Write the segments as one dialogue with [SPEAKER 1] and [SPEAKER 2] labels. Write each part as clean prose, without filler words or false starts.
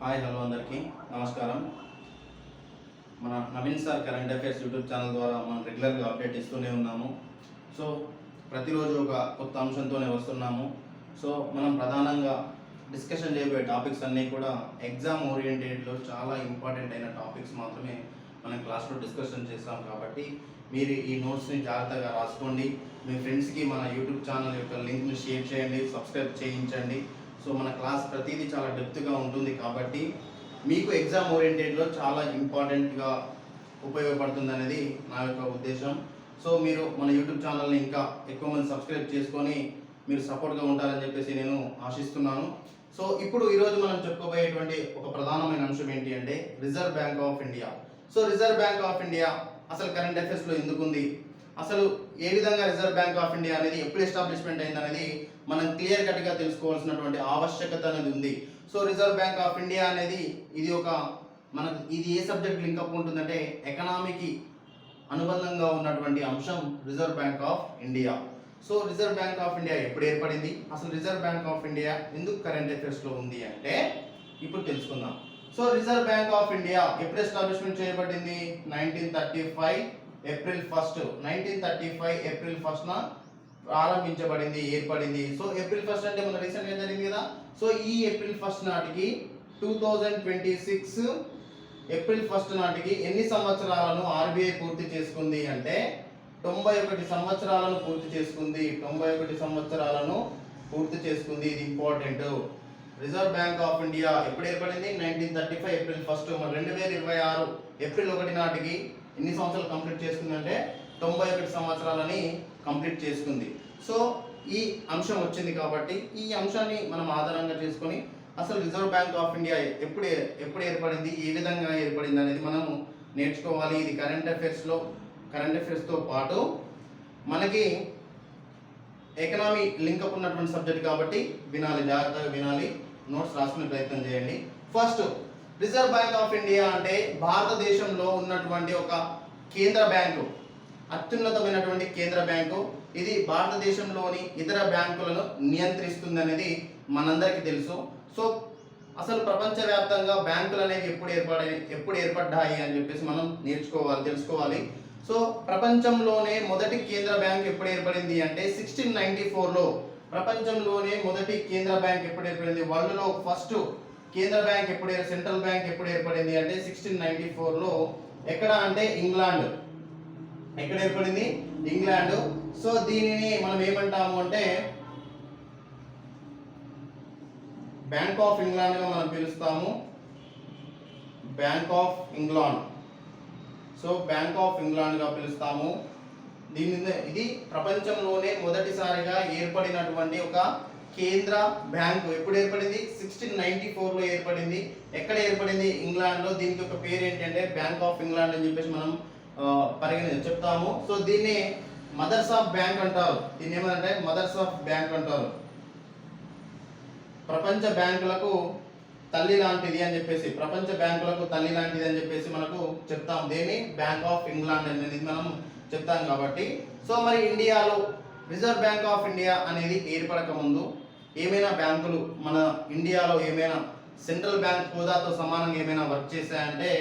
[SPEAKER 1] Hi hello అందరికీ నమస్కారం. మన Naveen sir current affairs YouTube channel ద్వారా మనం రెగ్యులర్గా అప్డేట్ ఇస్తూనే ఉన్నాము. సో ప్రతిరోజు ఒక కొత్త అంశంతోనే వస్తున్నాము. సో మనం ప్రధానంగా డిస్కషన్ చేయబోయే టాపిక్స్ అన్నీ కూడా ఎగ్జామ్ ఓరియంటెడ్లో చాలా ఇంపార్టెంట్ అయిన టాపిక్స్ మాత్రమే మనం క్లాస్లో డిస్కషన్ చేస్తాం. కాబట్టి మీరు ఈ నోట్స్ని జాగ్రత్తగా రాసుకోండి. మీ ఫ్రెండ్స్కి మన యూట్యూబ్ ఛానల్ యొక్క లింక్ని షేర్ చేయండి, సబ్స్క్రైబ్ చేయించండి. సో మన క్లాస్ ప్రతిదీ చాలా డెప్త్గా ఉంటుంది కాబట్టి మీకు ఎగ్జామ్ ఓరియంటెడ్లో చాలా ఇంపార్టెంట్గా ఉపయోగపడుతుంది అనేది నా యొక్క ఉద్దేశం. సో మీరు మన యూట్యూబ్ ఛానల్ని ఇంకా ఎక్కువ మంది సబ్స్క్రైబ్ చేసుకొని మీరు సపోర్ట్గా ఉంటారని చెప్పేసి నేను ఆశిస్తున్నాను. సో ఇప్పుడు ఈరోజు మనం చెప్పుకోబోయేటువంటి ఒక ప్రధానమైన అంశం ఏంటి అంటే reserve bank of India. So reserve bank of India అసలు కరెంట్ అఫైర్స్లో ఎందుకు ఉంది, అసలు ఏ విధంగా రిజర్వ్ బ్యాంక్ ఆఫ్ ఇండియా అనేది ఎప్పుడు ఎస్టాబ్లిష్మెంట్ అయింది అనేది మనం క్లియర్ కట్గా తెలుసుకోవాల్సినటువంటి ఆవశ్యకత అనేది ఉంది. So reserve bank of India అనేది ఇది ఏ సబ్జెక్ట్ లింకప్ ఉంటుందంటే ఎకనామీకి అనుబంధంగా ఉన్నటువంటి అంశం reserve bank of India. So reserve bank of India ఎప్పుడు ఏర్పడింది, అసలు రిజర్వ్ బ్యాంక్ ఆఫ్ ఇండియా ఎందుకు కరెంట్ అఫైర్స్లో ఉంది అంటే ఇప్పుడు తెలుసుకుందాం. So reserve bank of India ఎప్పుడు ఎస్టాబ్లిష్మెంట్ చేయబడింది? 1935 ఏప్రిల్ 1 1935 ఏప్రిల్ 1న ప్రారంభించబడింది, ఏర్పడింది. సో ఏప్రిల్ 1 అంటే మన రీసెంట్గా జరిగింది కదా. సో ఈ ఏప్రిల్ 1 నాటికి 2026 ఏప్రిల్ 1 నాటికి ఎన్ని సంవత్సరాలను ఆర్బీఐ పూర్తి చేసుకుంది అంటే 91 సంవత్సరాలను పూర్తి చేసుకుంది. 91 సంవత్సరాలను పూర్తి చేసుకుంది. ఇది important. Reserve bank of India ఎప్పుడు ఏర్పడింది? 1935 ఏప్రిల్ 1. మన 2026 ఏప్రిల్ 1 నాటికి ఎన్ని సంవత్సరాలు కంప్లీట్ చేసుకుంది అంటే 91 సంవత్సరాలని కంప్లీట్ చేసుకుంది. సో ఈ అంశం వచ్చింది కాబట్టి ఈ అంశాన్ని మనం ఆధారంగా చేసుకొని అసలు రిజర్వ్ బ్యాంక్ ఆఫ్ ఇండియా ఎప్పుడు ఏర్పడింది, ఏ విధంగా ఏర్పడింది అనేది మనం నేర్చుకోవాలి. ఇది కరెంట్ అఫైర్స్తో పాటు మనకి ఎకనామీ లింకప్ ఉన్నటువంటి సబ్జెక్ట్ కాబట్టి వినాలి, జాగ్రత్తగా వినాలి, నోట్స్ రాసుకునే ప్రయత్నం చేయండి. First, reserve bank of India అంటే భారతదేశంలో ఉన్నటువంటి ఒక కేంద్ర బ్యాంకు, అత్యున్నతమైనటువంటి కేంద్ర బ్యాంకు. ఇది భారతదేశంలోని ఇతర బ్యాంకులను నియంత్రిస్తుంది అనేది మనందరికీ తెలుసు. సో అసలు ప్రపంచవ్యాప్తంగా బ్యాంకులు అనేవి ఎప్పుడు ఏర్పడ్డాయి అని చెప్పేసి మనం తెలుసుకోవాలి. సో ప్రపంచంలోనే మొదటి కేంద్ర బ్యాంక్ ఎప్పుడు ఏర్పడింది అంటే 1694లో ప్రపంచంలోనే మొదటి కేంద్ర బ్యాంక్ ఎప్పుడు ఏర్పడింది? వరల్డ్లో ఫస్ట్ కేంద్ర బ్యాంక్ సెంట్రల్ బ్యాంక్ ఎప్పుడు ఏర్పడింది అంటే 1694లో. ఎక్కడ అంటే ఇంగ్లాండ్. ఎక్కడ ఏర్పడింది? ఇంగ్లాండ్. సో దీనిని మనం ఏమంటాము అంటే బ్యాంక్ ఆఫ్ ఇంగ్లాండ్ గా మనం పిలుస్తాము. Bank of England. So bank of England గా పిలుస్తాము. ఇది ప్రపంచంలోనే మొదటిసారిగా ఏర్పడినటువంటి ఒక కేంద్ర బ్యాంకు. ఎప్పుడు ఏర్పడింది? 1694లో ఏర్పడింది. ఎక్కడ ఏర్పడింది? ఇంగ్లాండ్లో. దీనికి ఒక పేరు ఏంటంటే బ్యాంక్ ఆఫ్ ఇంగ్లాండ్ అని చెప్పేసి మనం చెప్తాము. సో దీన్ని మదర్స్ ఆఫ్ బ్యాంక్ అంటారు. దీన్ని ఏమంటే మదర్స్ ఆఫ్ బ్యాంక్ అంటారు. ప్రపంచ బ్యాంకులకు తల్లి లాంటిది అని చెప్పేసి మనకు చెప్తాం. దీన్ని బ్యాంక్ ఆఫ్ ఇంగ్లాండ్ అనేది మనం చెప్తాం కాబట్టి. సో మరి ఇండియాలో రిజర్వ్ బ్యాంక్ ఆఫ్ ఇండియా అనేది ఏర్పడక ముందు ఏమైనా బ్యాంకులు మన ఇండియాలో ఏమైనా సెంట్రల్ బ్యాంక్ హోదాతో సమానంగా ఏమైనా వర్క్ చేశాయంటే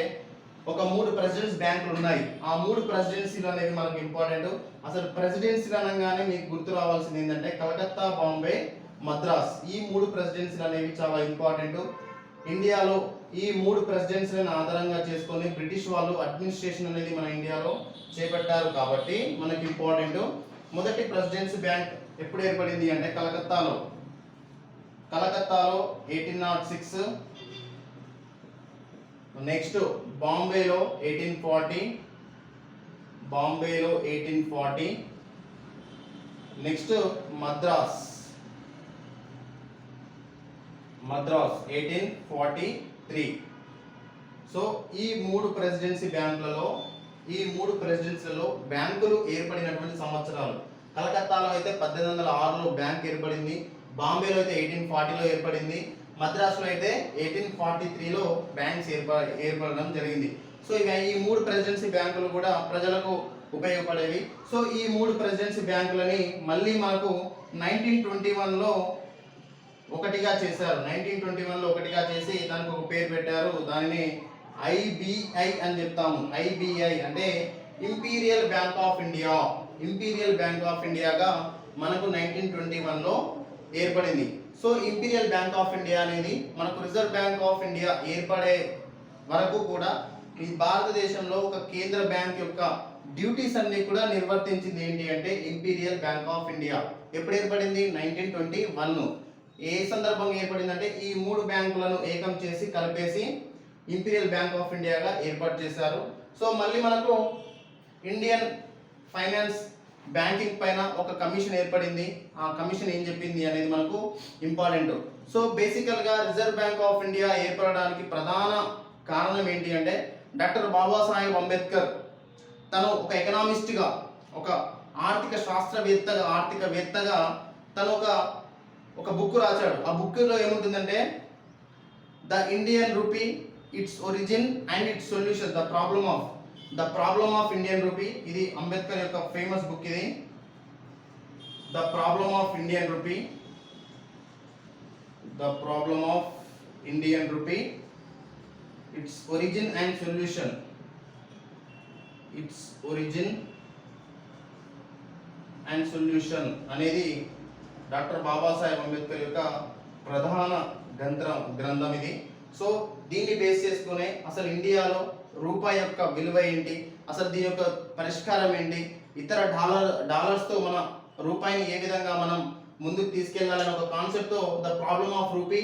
[SPEAKER 1] ఒక 3 ప్రెసిడెన్సీ బ్యాంకులు ఉన్నాయి. ఆ 3 ప్రెసిడెన్సీలు అనేవి మనకు ఇంపార్టెంట్. అసలు ప్రెసిడెన్సీలు అనగానే మీకు గుర్తు రావాల్సింది ఏంటంటే కలకత్తా, బాంబే, మద్రాస్. ఈ 3 ప్రెసిడెన్సీలు అనేవి చాలా ఇంపార్టెంట్. ఇండియాలో ఈ 3 ప్రెసిడెన్సీలను ఆధారంగా చేసుకొని బ్రిటిష్ వాళ్ళు అడ్మినిస్ట్రేషన్ అనేది మన ఇండియాలో చేపట్టారు కాబట్టి మనకి ఇంపార్టెంట్. మొదటి ప్రెసిడెన్సీ బ్యాంక్ ఎప్పుడు ఏర్పడింది అంటే కలకత్తాలో 1806. నెక్స్ట్ బాంబేలో 1840. నెక్స్ట్ మద్రాస్ 1843. సో ఈ 3 ప్రెసిడెన్సీలలో బ్యాంకులు ఏర్పడినటువంటి సంవత్సరాలు. కలకత్తాలో అయితే 1806లో బ్యాంక్ ఏర్పడింది. బాంబేలో అయితే 1840లో ఏర్పడింది. మద్రాసులో అయితే 1843లో బ్యాంక్స్ ఏర్పడడం జరిగింది. సో ఈ 3 ప్రెసిడెన్సీ బ్యాంకులు కూడా ప్రజలకు ఉపయోగపడేవి. సో ఈ 3 ప్రెసిడెన్సీ బ్యాంకులని మళ్ళీ మనకు 1921లో ఒకటిగా చేశారు. 1921లో ఒకటిగా చేసి దానికి ఒక పేరు పెట్టారు. దానిని ఐబిఐ అని చెప్తాము. ఐబిఐ అంటే imperial bank of India. Imperial bank of ఇండియాగా మనకు 1921లో ఏర్పడింది. So imperial bank of India అనేది మనకు రిజర్వ్ బ్యాంక్ ఆఫ్ ఇండియా ఏర్పడే వరకు కూడా ఈ భారతదేశంలో ఒక కేంద్ర బ్యాంక్ యొక్క డ్యూటీస్ అన్ని కూడా నిర్వర్తించింది ఏంటి అంటే ఇంపీరియల్ బ్యాంక్ ఆఫ్ ఇండియా. ఎప్పుడు ఏర్పడింది? 1921. ఏ సందర్భంగా ఏర్పడిందంటే ఈ మూడు బ్యాంకులను ఏకం చేసి కలిపేసి ఇంపీరియల్ బ్యాంక్ ఆఫ్ ఇండియాగా ఏర్పాటు చేశారు. సో మళ్ళీ మనకు ఇండియన్ ఫైనాన్స్ బ్యాంకింగ్ పైన ఒక కమిషన్ ఏర్పడింది. ఆ కమిషన్ ఏం చెప్పింది అనేది మనకు ఇంపార్టెంట్. సో బేసికల్గా రిజర్వ్ బ్యాంక్ ఆఫ్ ఇండియా ఏర్పడడానికి ప్రధాన కారణం ఏంటి అంటే డాక్టర్ బాబాసాహెబ్ అంబేద్కర్ తను ఒక ఎకనామిస్ట్గా, ఒక ఆర్థికవేత్తగా తను ఒక బుక్ రాశాడు. ఆ బుక్లో ఏముంటుందంటే the Indian rupee, it's origin and it's solution, the problem of Indian rupee. ఇది అంబేద్కర్ యొక్క ఫేమస్ బుక్. ఇది the problem of Indian rupee, the problem of Indian rupee, it's origin and solution, it's origin and solution అనేది doctor Babasaheb Ambedkar యొక్క ప్రధాన గ్రంథం ఇది. So దీన్ని base చేసుకునే అసలు ఇండియాలో రూపాయి యొక్క విలువ ఏంటి, అసలు దీని యొక్క పరిష్కారం ఏంటి, ఇతర డాలర్స్తో మన రూపాయిని ఏ విధంగా మనం ముందుకు తీసుకెళ్లాలనే ఒక కాన్సెప్ట్తో the problem of rupee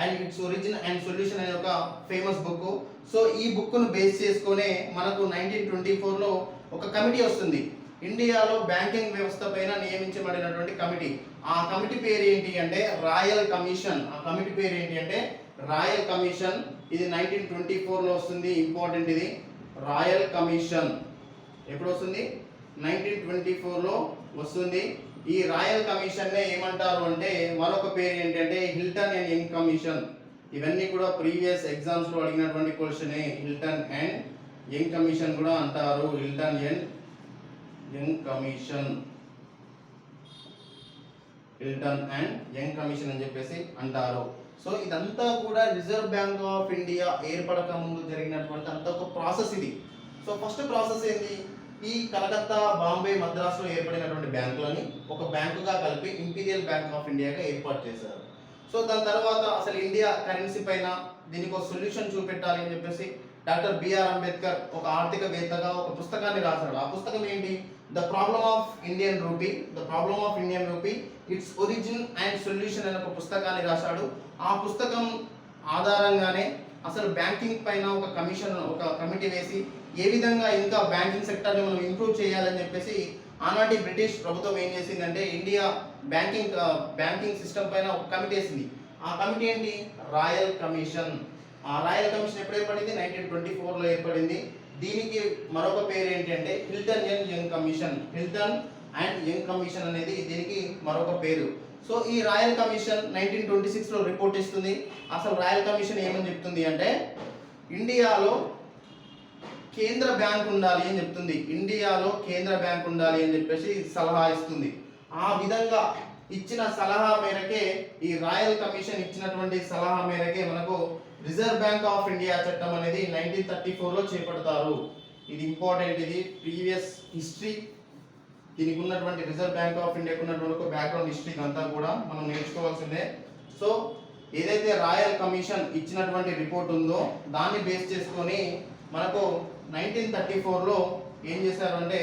[SPEAKER 1] and it's origin and solution అనే ఒక ఫేమస్ బుక్. సో ఈ బుక్ను బేస్ చేసుకునే మనకు 1924లో ఒక కమిటీ వస్తుంది. ఇండియాలో బ్యాంకింగ్ వ్యవస్థ పైన నియమించబడినటువంటి కమిటీ. ఆ కమిటీ పేరు ఏంటి అంటే రాయల్ కమిషన్. ఆ కమిటీ పేరు ఏంటి అంటే రాయల్ కమిషన్. ఇది 1924లో వస్తుంది. ఇంపార్టెంట్ ఇది. రాయల్ కమిషన్ ఎప్పుడు వస్తుంది? 1924లో వస్తుంది. ఈ రాయల్ కమిషన్ నే ఏమంటారు అంటే మరొక పేరు ఏంటంటే హిల్టన్ అండ్ యంగ్ కమిషన్. ఇవన్నీ కూడా ప్రీవియస్ ఎగ్జామ్స్ లో అడిగినటువంటి question. Hilton and young commission కూడా అంటారు. Hilton and young commission, Hilton and young commission అని చెప్పేసి అంటారు. సో ఇదంతా కూడా రిజర్వ్ బ్యాంక్ ఆఫ్ ఇండియా ఏర్పడక ముందు జరిగినటువంటి అంత ఒక ప్రాసెస్ ఇది. సో ఫస్ట్ ప్రాసెస్ ఏంటి? ఈ కలకత్తా, బాంబే, మద్రాసులో ఏర్పడినటువంటి బ్యాంకులని ఒక బ్యాంకుగా కలిపి ఇంపీరియల్ బ్యాంక్ ఆఫ్ ఇండియాగా ఏర్పాటు చేశారు. సో దాని తర్వాత అసలు ఇండియా కరెన్సీ పైన దీనికి ఒక సొల్యూషన్ చూపెట్టాలి అని చెప్పేసి డాక్టర్ బిఆర్ అంబేద్కర్ ఒక ఆర్థికవేత్తగా ఒక పుస్తకాన్ని రాశాడు. ఆ పుస్తకం ఏంటి? The problem of Indian rupee, it's origin and solution అనే ఒక పుస్తకాన్ని రాశాడు. ఆ పుస్తకం ఆధారంగానే అసలు బ్యాంకింగ్ పైన ఒక కమిటీ వేసి ఏ విధంగా ఇంకా బ్యాంకింగ్ సెక్టర్ని మనం ఇంప్రూవ్ చేయాలని చెప్పేసి ఆనాటి బ్రిటిష్ ప్రభుత్వం ఏం చేసిందంటే ఇండియా బ్యాంకింగ్ సిస్టమ్ పైన ఒక కమిటీ వేసింది. ఆ కమిటీ ఏంటి? Royal commission. ఆ రాయల్ కమిషన్ ఎప్పుడు ఏర్పడింది? 1924లో ఏర్పడింది. దీనికి మరొక పేరు ఏంటి అంటే Hilton and young commission. Hilton and young commission అనేది దీనికి మరొక పేరు. సో ఈ రాయల్ కమిషన్ 1926లో రిపోర్ట్ ఇస్తుంది. అసలు రాయల్ కమిషన్ ఏమని చెప్తుంది అంటే ఇండియాలో కేంద్ర బ్యాంక్ ఉండాలి అని చెప్తుంది. ఇండియాలో కేంద్ర బ్యాంక్ ఉండాలి అని చెప్పేసి సలహా ఇస్తుంది. ఆ విధంగా ఇచ్చిన సలహా మేరకే ఈ రాయల్ కమిషన్ ఇచ్చినటువంటి సలహా మేరకే మనకు రిజర్వ్ బ్యాంక్ ఆఫ్ ఇండియా చట్టం అనేది 1934లో చేపడతారు. ఇది ఇంపార్టెంట్. ఇది ప్రీవియస్ హిస్టరీ. దీనికి ఉన్నటువంటి రిజర్వ్ బ్యాంక్ ఆఫ్ ఇండియాకు ఉన్నటువంటి ఒక బ్యాక్గ్రౌండ్ హిస్టరీ అంతా కూడా మనం నేర్చుకోవాల్సిందే. సో ఏదైతే రాయల్ కమిషన్ ఇచ్చినటువంటి రిపోర్ట్ ఉందో దాన్ని బేస్ చేసుకొని మనకు 1934లో ఏం చేశారు అంటే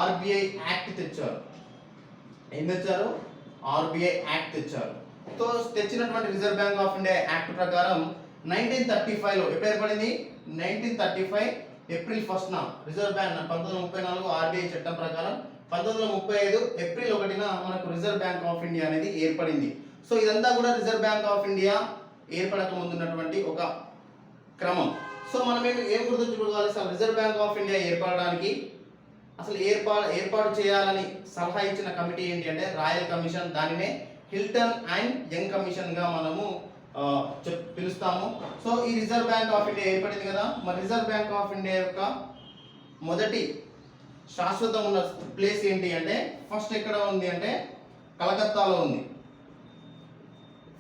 [SPEAKER 1] ఆర్బిఐ యాక్ట్ తెచ్చారు. ఏం తెచ్చారు? ఆర్బిఐ యాక్ట్ తెచ్చారు. సో తెచ్చినటువంటి reserve bank of India act ప్రకారం 1935లో ఎప్పుడు ఏర్పడింది? 1935 ఏప్రిల్ 1న రిజర్వ్ బ్యాంక్ 1934 ఆర్బిఐ చట్టం ప్రకారం 1935 ఏప్రిల్ 1న మనకు రిజర్వ్ బ్యాంక్ ఆఫ్ ఇండియా అనేది ఏర్పడింది. సో ఇదంతా కూడా రిజర్వ్ బ్యాంక్ ఆఫ్ ఇండియా ఏర్పడక ముందున్నటువంటి ఒక క్రమం. సో మనం ఏం గుర్తుంచుకోవాలి? అసలు రిజర్వ్ బ్యాంక్ ఆఫ్ ఇండియా ఏర్పడడానికి అసలు ఏర్పాటు చేయాలని సలహా ఇచ్చిన కమిటీ ఏంటి అంటే రాయల్ కమిషన్. దానినే హిల్టన్ అండ్ యంగ్ కమిషన్ గా మనము పిలుస్తాము. సో ఈ రిజర్వ్ బ్యాంక్ ఆఫ్ ఇండియా ఏర్పడింది కదా. మరి రిజర్వ్ బ్యాంక్ ఆఫ్ ఇండియా యొక్క మొదటి శాశ్వతం ఉన్న ప్లేస్ ఏంటి అంటే ఫస్ట్ ఎక్కడ ఉంది అంటే కలకత్తాలో ఉంది.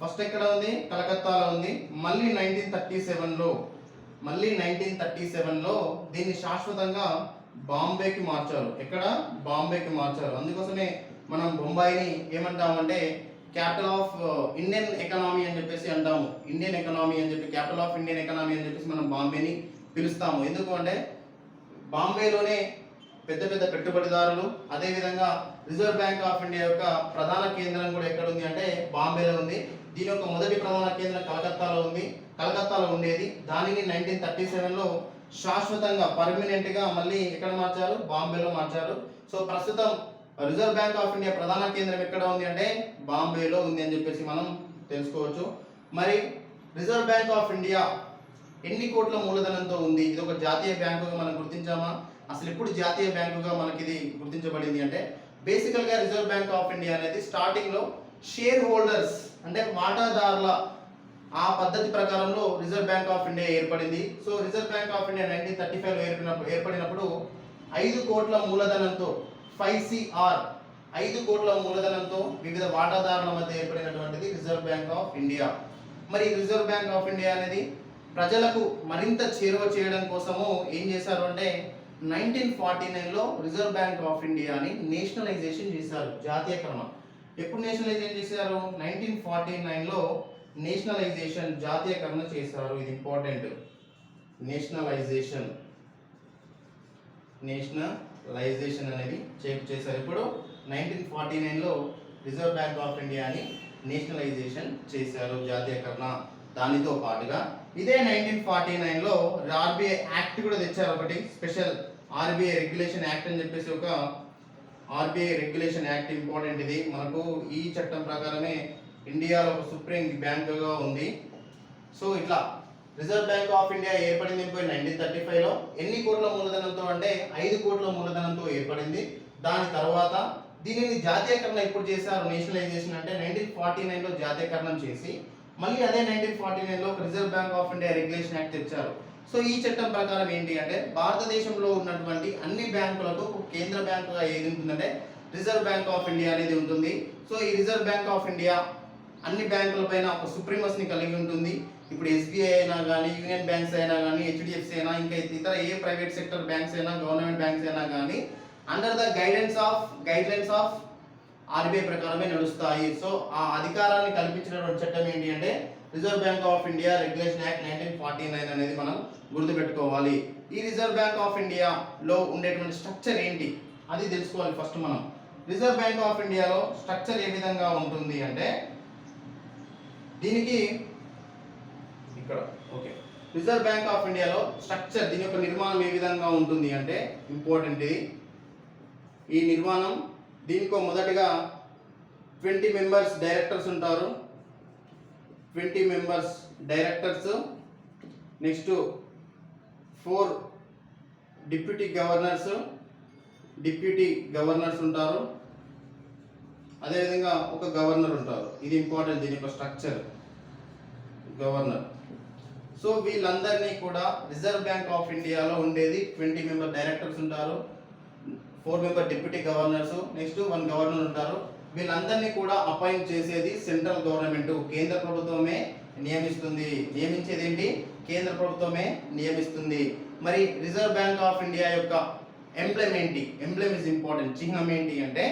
[SPEAKER 1] ఫస్ట్ ఎక్కడ ఉంది? కలకత్తాలో ఉంది. మళ్ళీ 1937లో దీన్ని శాశ్వతంగా బాంబేకి మార్చారు. ఎక్కడ? బాంబేకి మార్చారు. అందుకోసమే మనం బొంబాయిని ఏమంటామంటే క్యాపిటల్ ఆఫ్ ఇండియన్ ఎకనామీ అని చెప్పేసి అంటాము. ఇండియన్ ఎకనామీ అని చెప్పి, క్యాపిటల్ ఆఫ్ ఇండియన్ ఎకనామీ అని చెప్పేసి మనం బాంబేని పిలుస్తాము. ఎందుకు అంటే బాంబేలోనే పెద్ద పెద్ద పెట్టుబడిదారులు, అదేవిధంగా రిజర్వ్ బ్యాంక్ ఆఫ్ ఇండియా యొక్క ప్రధాన కేంద్రం కూడా ఎక్కడ ఉంది అంటే బాంబేలో ఉంది. దీని యొక్క మొదటి ప్రధాన కేంద్రం కలకత్తాలో ఉండేది. దానిని 1937లో శాశ్వతంగా పర్మనెంట్గా మళ్ళీ ఎక్కడ మార్చారు? బాంబేలో మార్చారు. సో ప్రస్తుతం రిజర్వ్ బ్యాంక్ ఆఫ్ ఇండియా ప్రధాన కేంద్రం ఎక్కడ ఉంది అంటే బాంబేలో ఉంది అని చెప్పేసి మనం తెలుసుకోవచ్చు. మరి రిజర్వ్ బ్యాంక్ ఆఫ్ ఇండియా ఎన్ని కోట్ల మూలధనంతో ఉంది? ఇది ఒక జాతీయ బ్యాంకుగా మనం గుర్తించామా? అసలు ఎప్పుడు జాతీయ బ్యాంకుగా మనకి ఇది గుర్తించబడింది అంటే బేసికల్గా రిజర్వ్ బ్యాంక్ ఆఫ్ ఇండియా అనేది స్టార్టింగ్లో షేర్ హోల్డర్స్ అంటే వాటాదారుల ఆ పద్ధతి ప్రకారంలో రిజర్వ్ బ్యాంక్ ఆఫ్ ఇండియా ఏర్పడింది. So reserve bank of India 1935లో ఏర్పడినప్పుడు 5 కోట్ల మూలధనంతో 5CR 5 కోట్ల మూలధనంతో వివిధ వాటాదారుల మధ్య ఏర్పడినటువంటిది రిజర్వ్ బ్యాంక్ ఆఫ్ ఇండియా. మరి రిజర్వ్ బ్యాంక్ ఆఫ్ ఇండియా అనేది ప్రజలకు మరింత చేరువ చేయడం కోసము ఏం చేశారు అంటే 1949లో రిజర్వ్ బ్యాంక్ ఆఫ్ ఇండియాని నేషనలైజేషన్ చేశారు, జాతీయకరణ. ఎప్పుడు నేషనలైజేషన్ చేశారు? 1949లో నేషనలైజేషన్, జాతీయకరణ చేశారు. ఇది ఇంపార్టెంట్. నేషనలైజేషన్ అనేది చేశారు. ఇప్పుడు 1949లో రిజర్వ్ బ్యాంక్ ఆఫ్ ఇండియాని నేషనలైజేషన్ చేశారు, జాతీయకరణ. దానితో పాటుగా ఇదే 1949లో ఆర్బీఐ యాక్ట్ కూడా తెచ్చారు, ఒకటి స్పెషల్ ఆర్బీఐ రెగ్యులేషన్ యాక్ట్ అని చెప్పేసి. ఒక ఆర్బీఐ రెగ్యులేషన్ యాక్ట్ ఇంపార్టెంట్. ఇది మనకు ఈ చట్టం ప్రకారమే ఇండియాలో ఒక సుప్రీం బ్యాంకుగా ఉంది. సో ఇట్లా రిజర్వ్ బ్యాంక్ ఆఫ్ ఇండియా ఏర్పడింది 1935లో. ఎన్ని కోట్ల మూలధనంతో అంటే 5 కోట్ల మూలధనంతో ఏర్పడింది. దాని తర్వాత దీనిని జాతీయకరణ ఎప్పుడు చేశారు? నేషనలైజేషన్ అంటే 1949లో జాతీయకరణం చేసి మళ్ళీ అదే 1949లో reserve bank of India regulation act తెచ్చారు. సో ఈ చట్టం ప్రకారం ఏంటి అంటే భారతదేశంలో ఉన్నటువంటి అన్ని బ్యాంకులకు కేంద్ర బ్యాంకుగా ఏది ఉంటుందంటే రిజర్వ్ బ్యాంక్ ఆఫ్ ఇండియా అనేది ఉంటుంది. సో ఈ రిజర్వ్ బ్యాంక్ ఆఫ్ ఇండియా అన్ని బ్యాంకుల పైన ఒక సుప్రీమసీని కలిగి ఉంటుంది. ఇప్పుడు ఎస్బీఐ అయినా కానీ, యూనియన్ బ్యాంక్స్ అయినా కానీ, హెచ్డిఎఫ్సి అయినా, ఇంకా ఇతర ఏ ప్రైవేట్ సెక్టర్ బ్యాంక్స్ అయినా, గవర్నమెంట్ బ్యాంక్స్ అయినా కానీ under the guidelines of RBI ప్రకారమే నడుస్తాయి. సో ఆ అధికారాన్ని కల్పించినటువంటి చట్టం ఏంటి అంటే reserve bank of India regulation act 1949 అనేది మనం గుర్తుపెట్టుకోవాలి. ఈ రిజర్వ్ బ్యాంక్ ఆఫ్ ఇండియాలో ఉండేటువంటి స్ట్రక్చర్ ఏంటి అది తెలుసుకోవాలి ఫస్ట్ మనం. రిజర్వ్ బ్యాంక్ ఆఫ్ ఇండియాలో స్ట్రక్చర్ ఏ విధంగా ఉంటుంది అంటే దీనికి ఇక్కడ ఓకే, రిజర్వ్ బ్యాంక్ ఆఫ్ ఇండియాలో స్ట్రక్చర్, దీని యొక్క నిర్మాణం ఏ విధంగా ఉంటుంది అంటే ఇంపార్టెంట్ ఇది. ఈ నిర్మాణం దీనికో మొదటిగా 20 మెంబర్స్ డైరెక్టర్స్ ఉంటారు. 20 members directors. Next 4 deputy governors ఉంటారు. అదేవిధంగా ఒక గవర్నర్ ఉంటారు. ఇది ఇంపార్టెంట్, దీని యొక్క స్ట్రక్చర్, గవర్నర్. సో వీళ్ళందరినీ కూడా రిజర్వ్ బ్యాంక్ ఆఫ్ ఇండియాలో ఉండేది 20 మెంబర్ డైరెక్టర్స్ ఉంటారు, 4 member deputy governors, next 1 governor ఉంటారు. వీళ్ళందరినీ కూడా అపాయింట్ చేసేది సెంట్రల్ గవర్నమెంట్, కేంద్ర ప్రభుత్వమే నియమిస్తుంది. నియమించేది ఏంటి? కేంద్ర ప్రభుత్వమే నియమిస్తుంది. మరి రిజర్వ్ బ్యాంక్ ఆఫ్ ఇండియా యొక్క ఎంబ్లెమ్ ఏంటి? Emblem is important. చిహ్నం ఏంటి అంటే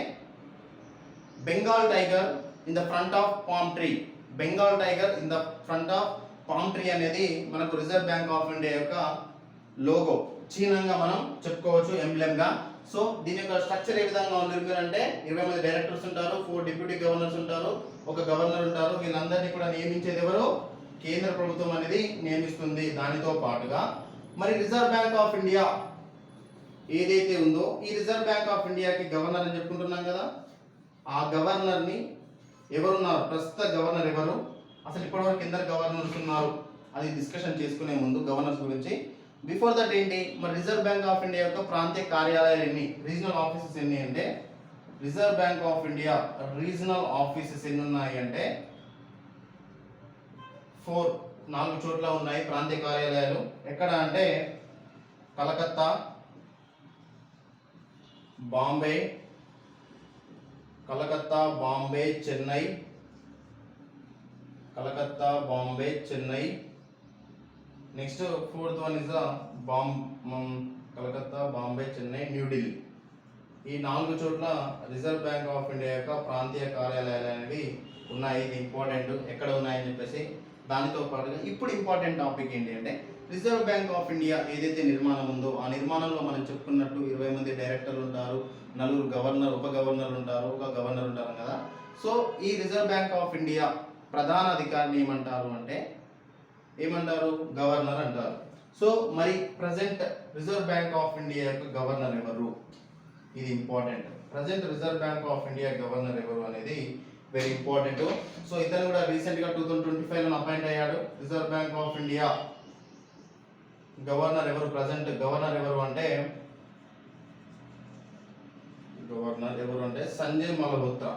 [SPEAKER 1] Bengal tiger in the front of palm tree. Bengal tiger in the front of palm tree అనేది మనకు రిజర్వ్ బ్యాంక్ ఆఫ్ ఇండియా యొక్క లోగో, చిహ్నంగా మనం చెప్పుకోవచ్చు, ఎంబ్లెమ్ గా. సో దీని యొక్క స్ట్రక్చర్ ఏ విధంగా ఉంటుంది అంటే 20 మంది డైరెక్టర్స్ ఉంటారు, 4 డిప్యూటీ గవర్నర్స్ ఉంటారు, ఒక గవర్నర్ ఉంటారు. వీళ్ళందరినీ కూడా నియమించేది ఎవరు? కేంద్ర ప్రభుత్వం అనేది నియమిస్తుంది. దానితో పాటుగా మరి రిజర్వ్ బ్యాంక్ ఆఫ్ ఇండియా ఏదైతే ఉందో ఈ రిజర్వ్ బ్యాంక్ ఆఫ్ ఇండియాకి గవర్నర్ అని చెప్పుకుంటున్నాం కదా, ఆ గవర్నర్ని ఎవరున్నారు? ప్రస్తుత గవర్నర్ ఎవరు? అసలు ఇప్పటివరకు ఎందరు గవర్నర్స్ ఉన్నారు అది డిస్కషన్ చేసుకునే ముందు గవర్నర్స్ గురించి బిఫోర్ దట్ ఏంటి, మరి రిజర్వ్ బ్యాంక్ ఆఫ్ ఇండియా యొక్క ప్రాంతీయ కార్యాలయాలు ఎన్ని, రీజనల్ ఆఫీసెస్ ఎన్ని అంటే reserve bank of India regional offices ఎన్ని ఉన్నాయి అంటే 4 చోట్ల ఉన్నాయి ప్రాంతీయ కార్యాలయాలు. ఎక్కడ అంటే Calcutta, Bombay, Chennai, Calcutta, Bombay, Chennai. Next fourth one is Calcutta, Bombay, Chennai, New Delhi. ఈ 4 చోట్ల రిజర్వ్ బ్యాంక్ ఆఫ్ ఇండియా యొక్క ప్రాంతీయ కార్యాలయాలు అనేవి ఉన్నాయి. ఇది ఇంపార్టెంట్ ఎక్కడ ఉన్నాయని చెప్పేసి. దానితో పాటుగా ఇప్పుడు ఇంపార్టెంట్ టాపిక్ ఏంటి అంటే రిజర్వ్ బ్యాంక్ ఆఫ్ ఇండియా ఏదైతే నిర్మాణం ఉందో ఆ నిర్మాణంలో మనం చెప్పుకున్నట్టు 20 మంది డైరెక్టర్లు ఉంటారు, 4 గవర్నర్, ఉప గవర్నర్ ఉంటారు, ఒక గవర్నర్ ఉంటారు కదా. సో ఈ రిజర్వ్ బ్యాంక్ ఆఫ్ ఇండియా ప్రధాన అధికారిని ఏమంటారు గవర్నర్ అంటారు. సో మరి present reserve bank of India యొక్క గవర్నర్ ఎవరు, ఇది important. Present reserve bank of India governor ఎవరు అనేది వెరీ ఇంపార్టెంట్. సో ఇతను కూడా రీసెంట్ గా 2025 లో అపాయింట్ అయ్యాడు. Reserve bank of India governor ఎవరు, ప్రజెంట్ గవర్నర్ ఎవరు అంటే సంజయ్ మల్హోత్రా.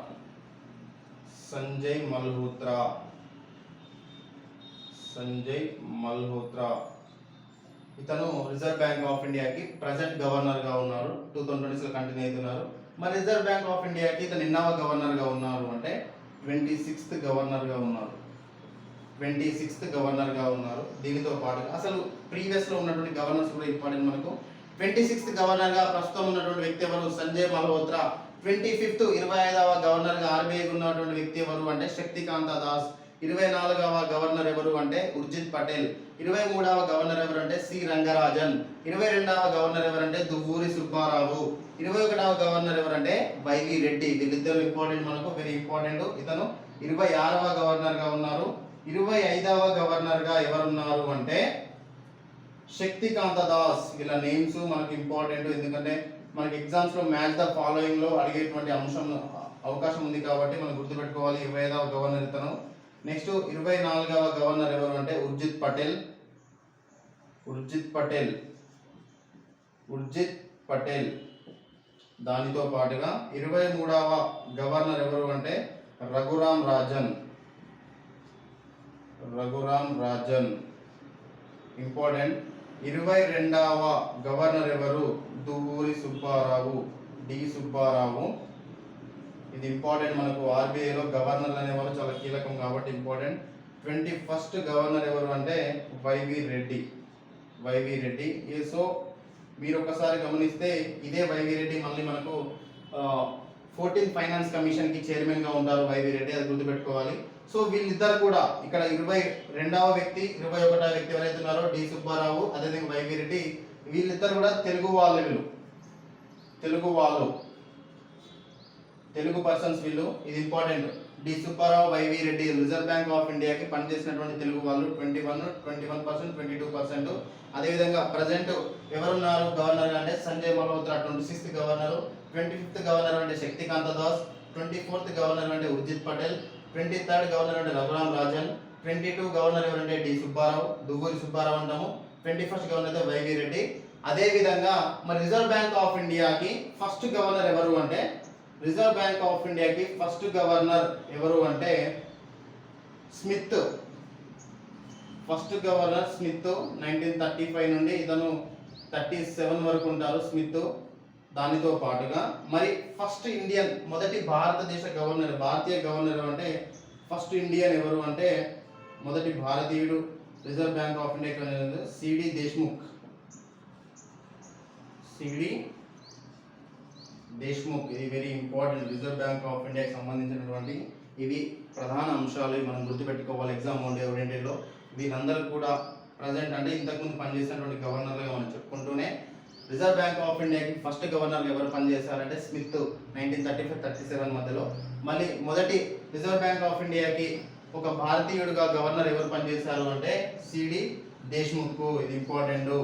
[SPEAKER 1] ఇతను రిజర్వ్ బ్యాంక్ ఆఫ్ ఇండియాకి ప్రజెంట్ గవర్నర్ గా ఉన్నారు. 2020 లో కంటిన్యూ అవుతున్నారు. మరి రిజర్వ్ బ్యాంక్ ఆఫ్ ఇండియాకి ఇతను ఎన్నవ గవర్నర్ గా ఉన్నారు అంటే 26th గవర్నర్ గా ఉన్నారు. 26th గవర్నర్ గా ఉన్నారు. దీనితో పాటు అసలు ప్రీవియస్ లో ఉన్నటువంటి గవర్నర్స్ కూడా ఇంపార్టెంట్ మనకు. 26th గవర్నర్ గా ప్రస్తుతం ఉన్నటువంటి వ్యక్తి ఎవరు, సంజయ్ మల్హోత్రా. 25వ గవర్నర్ గా ఆర్బీఐ ఉన్నటువంటి వ్యక్తి ఎవరు అంటే శక్తికాంత దాస్. 24వ గవర్నర్ ఎవరు అంటే ఉర్జిత్ పటేల్. 23వ గవర్నర్ ఎవరు అంటే సి రంగరాజన్. 22వ గవర్నర్ ఎవరంటే దువ్వూరి సుబ్బారావు. 21వ గవర్నర్ ఎవరంటే వైవి రెడ్డి. వీళ్ళిద్దరు ఇంపార్టెంట్ మనకు, వెరీ ఇంపార్టెంట్. ఇతను 26వ గవర్నర్ గా ఉన్నారు. 25వ గవర్నర్ గా ఎవరున్నారు అంటే శక్తికాంత దాస్. వీళ్ళ నేమ్స్ మనకు ఇంపార్టెంట్, ఎందుకంటే మనకి ఎగ్జామ్స్ లో మ్యాచ్ ద ఫాలోయింగ్ లో అడిగేటువంటి అవకాశం ఉంది కాబట్టి మనం గుర్తుపెట్టుకోవాలి. 25వ గవర్నర్ ఇతను. నెక్స్ట్ 24వ గవర్నర్ ఎవరు అంటే ఉర్జిత్ పటేల్. దానితో పాటుగా 23వ గవర్నర్ ఎవరు అంటే రఘురామ్ రాజన్ ఇంపార్టెంట్. 22వ గవర్నర్ ఎవరు దువ్వూరి సుబ్బారావు, డి సుబ్బారావు. ఇది ఇంపార్టెంట్ మనకు. ఆర్బీఐలో గవర్నర్లు అనేవారు చాలా కీలకం కాబట్టి ఇంపార్టెంట్. 21st గవర్నర్ ఎవరు అంటే వైవి రెడ్డి. సో మీరు ఒకసారి గమనిస్తే ఇదే వైవి రెడ్డి మళ్ళీ మనకు 14th ఫైనాన్స్ కమిషన్ కి చైర్మన్ గా ఉంటారు వైవి రెడ్డి, అది గుర్తుపెట్టుకోవాలి. సో వీళ్ళిద్దరు కూడా ఇక్కడ 22వ వ్యక్తి 21వ వ్యక్తి ఎవరైతే ఉన్నారో డి సుబ్బారావు, అదేవిధంగా వైవి రెడ్డి, వీళ్ళిద్దరు కూడా తెలుగు పర్సన్స్ వీళ్ళు. ఇది important. D Subbarao, Y V Reddy reserve bank of ఇండియాకి పనిచేసినటువంటి తెలుగు వాళ్ళు 21%, 22%. అదేవిధంగా ప్రజెంట్ ఎవరున్నారు గవర్నర్ అంటే Sanjay Malhotra 26th governor. 25th governor అంటే శక్తికాంత దాస్. 24th గవర్నర్ అంటే ఉర్జిత్ పటేల్. 23rd గవర్నర్ అంటే రఘురామ్ రాజన్. 22 గవర్నర్ ఎవరంటే డి సుబ్బారావు, దువ్వూరి సుబ్బారావు అంటాము. 21st గవర్నర్ అయితే వైవి రెడ్డి. అదే విధంగా మరి రిజర్వ్ బ్యాంక్ ఆఫ్ ఇండియాకి ఫస్ట్ గవర్నర్ ఎవరు అంటే స్మిత్. First governor Smith. 1935 నుండి ఇతను 37 వరకు ఉంటారు స్మిత్. దానితో పాటుగా మరి ఫస్ట్ ఇండియన్, మొదటి భారతీయ గవర్నర్ అంటే ఫస్ట్ ఇండియన్ ఎవరు అంటే మొదటి భారతీయుడు reserve bank of India C D Deshmukh. ఇది very important. Reserve bank of ఇండియాకి సంబంధించినటువంటి ఇవి ప్రధాన అంశాలు మనం గుర్తుపెట్టుకోవాలి ఎగ్జామ్ ఓరియంటెడ్లో. వీళ్ళందరూ కూడా ప్రజెంట్ అంటే ఇంతకుముందు పనిచేసినటువంటి గవర్నర్లుగా మనం చెప్పుకుంటూనే రిజర్వ్ బ్యాంక్ ఆఫ్ ఇండియాకి ఫస్ట్ గవర్నర్ ఎవరు పనిచేశారంటే స్మిత్ 1935-37 మధ్యలో. మళ్ళీ మొదటి రిజర్వ్ బ్యాంక్ ఆఫ్ ఇండియాకి ఒక భారతీయుడుగా గవర్నర్ ఎవరు పనిచేశారు అంటే సిడి దేశ్ముఖ్. ఇది ఇంపార్టెంట్.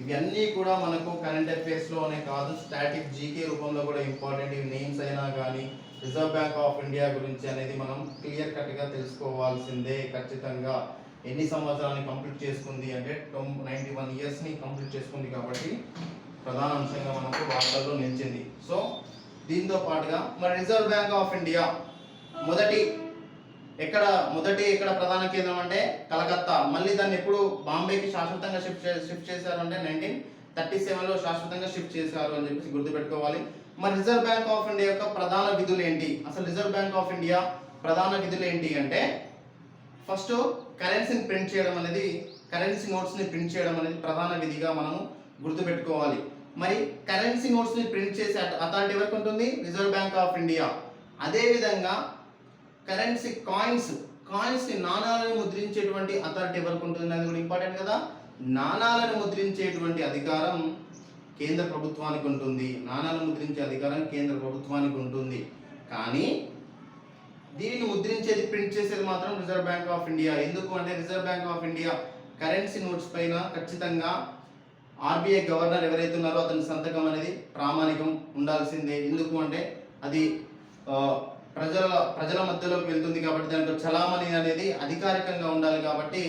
[SPEAKER 1] ఇవన్నీ కూడా మనకు కరెంట్ అఫైర్స్లోనే కాదు, స్టాటిక్ జీకే రూపంలో కూడా ఇంపార్టెంట్. ఇవి నేమ్స్ అయినా కానీ రిజర్వ్ బ్యాంక్ ఆఫ్ ఇండియా గురించి అనేది మనం క్లియర్ కట్గా తెలుసుకోవాల్సిందే ఖచ్చితంగా. ఎన్ని సంవత్సరాలని కంప్లీట్ చేసుకుంది అంటే 91 ఇయర్స్ని కంప్లీట్ చేసుకుంది కాబట్టి ప్రధాన అంశంగా మనకు వార్తల్లో నిలిచింది. సో దీంతో పాటుగా మరి రిజర్వ్ బ్యాంక్ ఆఫ్ ఇండియా మొదటి ఎక్కడ ప్రధాన కేంద్రం అంటే కలకత్తా. మళ్ళీ దాన్ని ఎప్పుడు బాంబేకి శాశ్వతంగా షిఫ్ట్ చేశారు అంటే 1937లో శాశ్వతంగా షిఫ్ట్ చేశారు అని చెప్పేసి గుర్తుపెట్టుకోవాలి. మరి రిజర్వ్ బ్యాంక్ ఆఫ్ ఇండియా యొక్క ప్రధాన విధులు ఏంటి, అసలు రిజర్వ్ బ్యాంక్ ఆఫ్ ఇండియా ప్రధాన విధులు ఏంటి అంటే ఫస్ట్ కరెన్సీని ప్రింట్ చేయడం అనేది, కరెన్సీ నోట్స్ని ప్రింట్ చేయడం అనేది ప్రధాన విధిగా మనము గుర్తుపెట్టుకోవాలి. మరి కరెన్సీ నోట్స్ని ప్రింట్ చేసే అథారిటీ ఎవరికి ఉంటుంది? Reserve bank of India. అదేవిధంగా కరెన్సీ కాయిన్స్ని నాణాలను ముద్రించేటువంటి అథారిటీ ఎవరికి ఉంటుంది? అది కూడా ఇంపార్టెంట్ కదా. నాణాలను ముద్రించేటువంటి అధికారం కేంద్ర ప్రభుత్వానికి ఉంటుంది. నాణాలను ముద్రించే అధికారం కేంద్ర ప్రభుత్వానికి ఉంటుంది. కానీ దీనిని ముద్రించేది, ప్రింట్ చేసేది మాత్రం రిజర్వ్ బ్యాంక్ ఆఫ్ ఇండియా. ఎందుకు అంటే reserve bank of India currency notes పైన ఖచ్చితంగా ఆర్బీఐ గవర్నర్ ఎవరైతే ఉన్నారో అతని సంతకం అనేది ప్రామాణికం ఉండాల్సిందే. ఎందుకు అంటే అది ప్రజల మధ్యలోకి వెళ్తుంది కాబట్టి దాంట్లో చలామణి అనేది అధికారికంగా ఉండాలి. కాబట్టి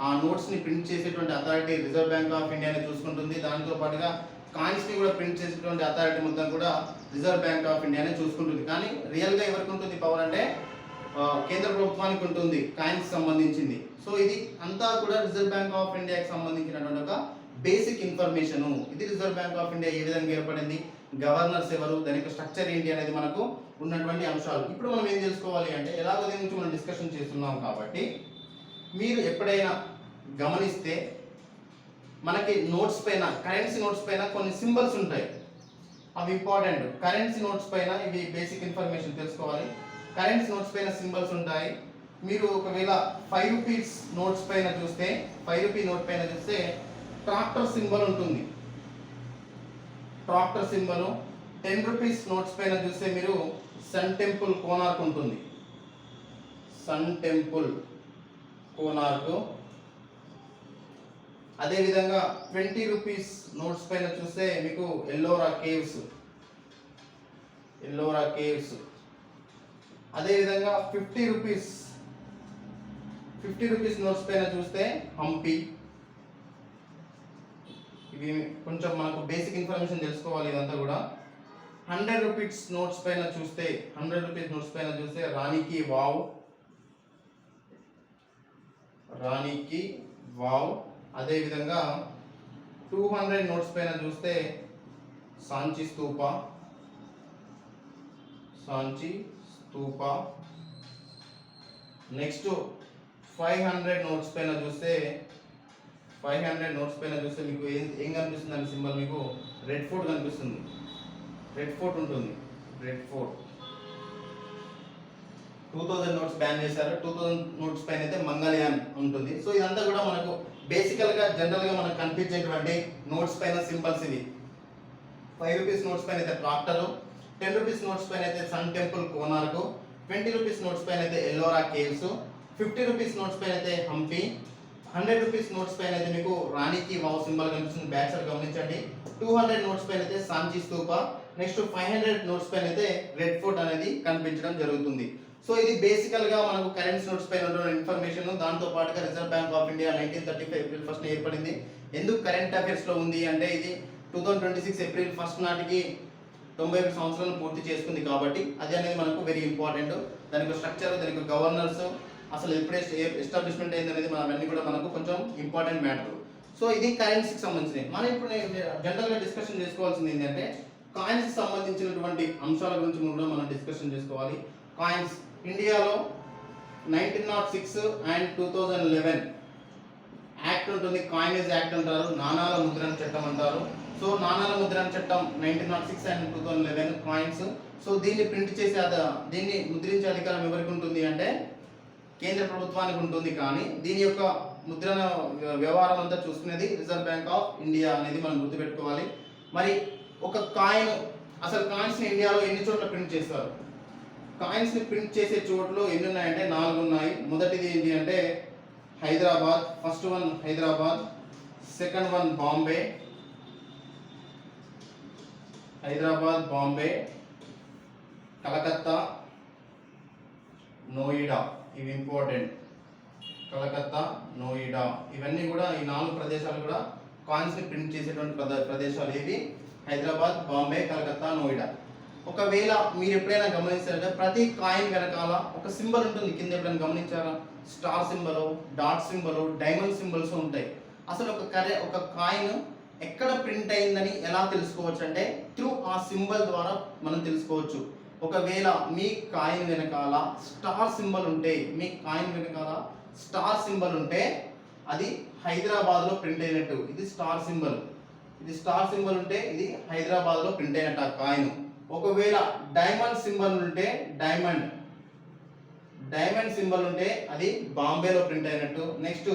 [SPEAKER 1] ఆ నోట్స్ని ప్రింట్ చేసేటువంటి అథారిటీ రిజర్వ్ బ్యాంక్ ఆఫ్ ఇండియాని చూసుకుంటుంది. దానితో పాటుగా కాయిన్స్ని కూడా ప్రింట్ చేసేటువంటి అథారిటీ మొత్తం కూడా రిజర్వ్ బ్యాంక్ ఆఫ్ ఇండియానే చూసుకుంటుంది. కానీ రియల్గా ఎవరికి ఉంటుంది పవర్ అంటే కేంద్ర ప్రభుత్వానికి ఉంటుంది కాయిన్స్ సంబంధించింది. సో ఇది అంతా కూడా రిజర్వ్ బ్యాంక్ ఆఫ్ ఇండియాకి సంబంధించినటువంటి ఒక బేసిక్ ఇన్ఫర్మేషన్. ఇది రిజర్వ్ బ్యాంక్ ఆఫ్ ఇండియా ఏ విధంగా ఏర్పడింది, గవర్నర్స్ ఎవరు, దాని యొక్క స్ట్రక్చర్ ఏంటి అనేది మనకు ఉన్నటువంటి అంశాలు. ఇప్పుడు మనం ఏం తెలుసుకోవాలి అంటే, ఎలాగో దీని నుంచి మనం డిస్కషన్ చేస్తున్నాం కాబట్టి మీరు ఎప్పుడైనా గమనిస్తే మనకి నోట్స్ పైన, కరెన్సీ నోట్స్ పైన కొన్ని సింబల్స్ ఉంటాయి. అవి ఇంపార్టెంట్. కరెన్సీ నోట్స్ పైన ఇవి బేసిక్ ఇన్ఫర్మేషన్ తెలుసుకోవాలి. కరెన్సీ నోట్స్ పైన సింబల్స్ ఉంటాయి. మీరు ఒకవేళ 5 రూపీస్ నోట్స్ పైన చూస్తే, 5 రూపీ నోట్ పైన చూస్తే ట్రాక్టర్ సింబల్ ఉంటుంది. Tractor symbol. 10 రూపీస్ నోట్స్ పైన చూస్తే మీరు సన్ టెంపుల్ కోనార్క్ ఉంటుంది. Sun temple Konark. అదేవిధంగా 20 రూపీస్ నోట్స్ పైన చూస్తే మీకు ఎల్లోరా కేవ్స్. అదేవిధంగా 50 రూపీస్ నోట్స్ పైన చూస్తే హంపి. ఇవి కొంచెం మనకు బేసిక్ ఇన్ఫర్మేషన్ తెలుసుకోవాలి ఇదంతా కూడా. 100 రూపీస్ నోట్స్ పైన చూస్తే రాణికి వావ్. అదేవిధంగా 200 నోట్స్ పైన చూస్తే సాంచి స్తూప. నెక్స్ట్ 500 నోట్స్ పైన చూస్తే మీకు ఏం కనిపిస్తుంది అంటే సింబల్, మీకు రెడ్ ఫోర్ట్ కనిపిస్తుంది. రెడ్ ఫోర్ట్ ఉంటుంది. 2000 నోట్స్ బ్యాన్ చేశారు. 2000 నోట్స్ పైన అయితే మంగళయాన్ ఉంటుంది. సో ఇదంతా కూడా మనకు బేసికల్గా జనరల్గా మనకు కనిపించేటువంటి నోట్స్ పైన సింబల్స్ ఇవి. 5 రూపీస్ నోట్స్ పైన అయితే ట్రాక్టర్, 10 రూపీస్ నోట్స్ పైన అయితే sun temple Konark, 20 rupees notes పైన అయితే ఎల్లోరా కేవ్స్, 50 రూపీస్ నోట్స్ పైన అయితే హంపి, 100 రూపీస్ నోట్స్ పైన అయితే మీకు రాణికి వావ్ సింబల్ కనిపిస్తుంది. బ్యాక్ సైడ్ గమనించండి. 200 నోట్స్ పైన అయితే సాంచి స్తూప. నెక్స్ట్ 500 నోట్స్ పైన అయితే రెడ్ ఫోర్ట్ అనేది కనిపించడం జరుగుతుంది. సో ఇది బేసికల్గా మనకు కరెన్సీ నోట్స్ పైన ఉన్న ఇన్ఫర్మేషన్. దాంతో పాటుగా reserve bank of India 1935 April 1 ఏర్పడింది. ఎందుకు కరెంట్ అఫైర్స్లో ఉంది అంటే ఇది 2026 ఏప్రిల్ 1 నాటికి 91 సంవత్సరాలను పూర్తి చేసుకుంది కాబట్టి అది అనేది మనకు వెరీ ఇంపార్టెంట్. దానికి స్ట్రక్చర్, దానికి గవర్నర్స్, అసలు ఎప్పుడే ఎస్టాబ్లిష్మెంట్ అయింది అనేది అవన్నీ కూడా మనకు కొంచెం ఇంపార్టెంట్ మ్యాటర్. సో ఇది కరెన్సీకి సంబంధించినవి. మనం ఇప్పుడు జనరల్గా డిస్కషన్ చేసుకోవాల్సింది ఏంటంటే కాయిన్స్కి సంబంధించినటువంటి అంశాల గురించి కూడా మనం డిస్కషన్ చేసుకోవాలి. కాయిన్స్ ఇండియాలో 1906 అండ్ 2011 యాక్ట్ ఉంటుంది. కాయినేజ్ యాక్ట్ అంటారు, నాణాల ముద్రణ చట్టం అంటారు. సో నాణాల ముద్రణ చట్టం 1906 అండ్ 2011 కాయిన్స్. సో దీన్ని ప్రింట్ చేసే దీన్ని ముద్రించే అధికారం ఎవరికి ఉంటుంది అంటే కేంద్ర ప్రభుత్వానికి ఉంటుంది. కానీ దీని యొక్క ముద్రణ వ్యవహారం అంతా చూసుకునేది రిజర్వ్ బ్యాంక్ ఆఫ్ ఇండియా అనేది మనం గుర్తుపెట్టుకోవాలి. మరి ఒక కాయిన్, అసలు కాయిన్స్ని ఇండియాలో ఎన్ని చోట్ల ప్రింట్ చేస్తారు? కాయిన్స్ని ప్రింట్ చేసే చోట్లు ఎన్ని ఉన్నాయంటే 4 ఉన్నాయి. మొదటిది ఏంటి అంటే Hyderabad. First one Hyderabad, second one Bombay, Calcutta, Noida. ఇవి ఇంపార్టెంట్. కలకత్తా, నోయిడా, ఇవన్నీ కూడా ఈ 4 ప్రదేశాలు కూడా కాయిన్స్ని ప్రింట్ చేసేటువంటి ప్రదేశాలు. ఇవి హైదరాబాద్, బాంబే, కలకత్తా, నోయిడా. ఒకవేళ మీరు ఎప్పుడైనా గమనించారంటే ప్రతి కాయిన్ వెనకాల ఒక సింబల్ ఉంటుంది. కింద ఎప్పుడైనా గమనించారా? Star symbol, dot symbol, diamond symbols ఉంటాయి. అసలు ఒక కాయిన్ ఎక్కడ ప్రింట్ అయిందని ఎలా తెలుసుకోవచ్చు అంటే త్రూ ఆ సింబల్ ద్వారా మనం తెలుసుకోవచ్చు. ఒకవేళ మీ కాయిన్ వెనకాల స్టార్ సింబల్ ఉంటే, మీ కాయిన్ వెనకాల స్టార్ సింబల్ ఉంటే అది హైదరాబాద్లో ప్రింట్ అయినట్టు. ఇది స్టార్ సింబల్, ఇది స్టార్ సింబల్ ఉంటే ఇది హైదరాబాద్లో ప్రింట్ అయినట్టు ఆ కాయిన్. ఒకవేళ డైమండ్ సింబల్ ఉంటే డైమండ్ సింబల్ ఉంటే అది బాంబేలో ప్రింట్ అయినట్టు. నెక్స్ట్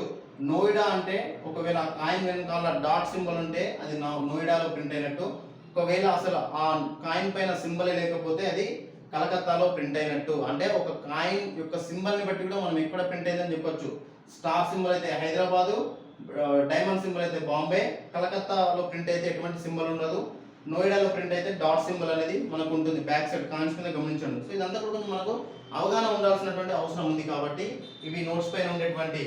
[SPEAKER 1] నోయిడా అంటే ఒకవేళ ఆ కాయిన్ వెనకాల డాట్ సింబల్ ఉంటే అది నోయిడాలో ప్రింట్ అయినట్టు. ఒకవేళ అసలు ఆ కాయిన్ పైన సింబలే లేకపోతే అది కలకత్తాలో ప్రింట్ అయినట్టు. అంటే ఒక కాయిన్ యొక్క సింబల్ని బట్టి కూడా మనం ఎక్కడ ప్రింట్ అయిందని చెప్పొచ్చు. స్టార్ సింబల్ అయితే హైదరాబాదు, డైమండ్ సింబల్ అయితే బాంబే, కలకత్తాలో ప్రింట్ అయితే ఎటువంటి సింబల్ ఉండదు, నోయిడాలో ప్రింట్ అయితే డాట్ సింబల్ అనేది మనకు ఉంటుంది బ్యాక్ సైడ్ కాయిన్స్ మీద గమనించండి. సో ఇదంతా కూడా మనకు అవగాహన ఉండాల్సినటువంటి అవసరం ఉంది. కాబట్టి ఇవి నోట్స్ పైన ఉండేటువంటి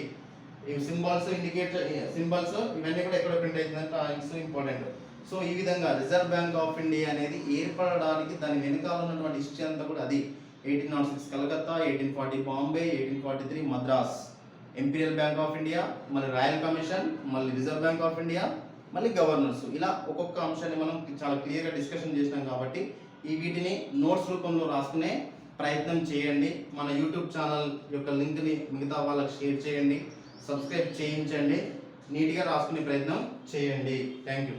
[SPEAKER 1] ఈ సింబల్స్, ఇండికేటర్ సింబల్స్ ఇవన్నీ కూడా ఎక్కడ ప్రింట్ అవుతుందంటే ఇట్స్ ఇంపార్టెంట్. సో ఈ విధంగా రిజర్వ్ బ్యాంక్ ఆఫ్ ఇండియా అనేది ఏర్పడడానికి దాని వెనకాల ఉన్నటువంటి హిస్టరీ అంతా కూడా అది 1806 Calcutta, 1840 Bombay, 1843 Madras, imperial bank of India, మళ్ళీ రాయల్ కమిషన్, మళ్ళీ రిజర్వ్ బ్యాంక్ ఆఫ్ ఇండియా, మళ్ళీ గవర్నర్స్. ఇలా ఒక్కొక్క అంశాన్ని మనం చాలా క్లియర్గా డిస్కషన్ చేసినాం. కాబట్టి ఈ వీటిని నోట్స్ రూపంలో రాసుకునే ప్రయత్నం చేయండి. మన యూట్యూబ్ ఛానల్ యొక్క లింక్ని మిగతా వాళ్ళకి షేర్ చేయండి, సబ్స్క్రైబ్ చేయించండి, నీట్గా రాసుకునే ప్రయత్నం చేయండి. Thank you.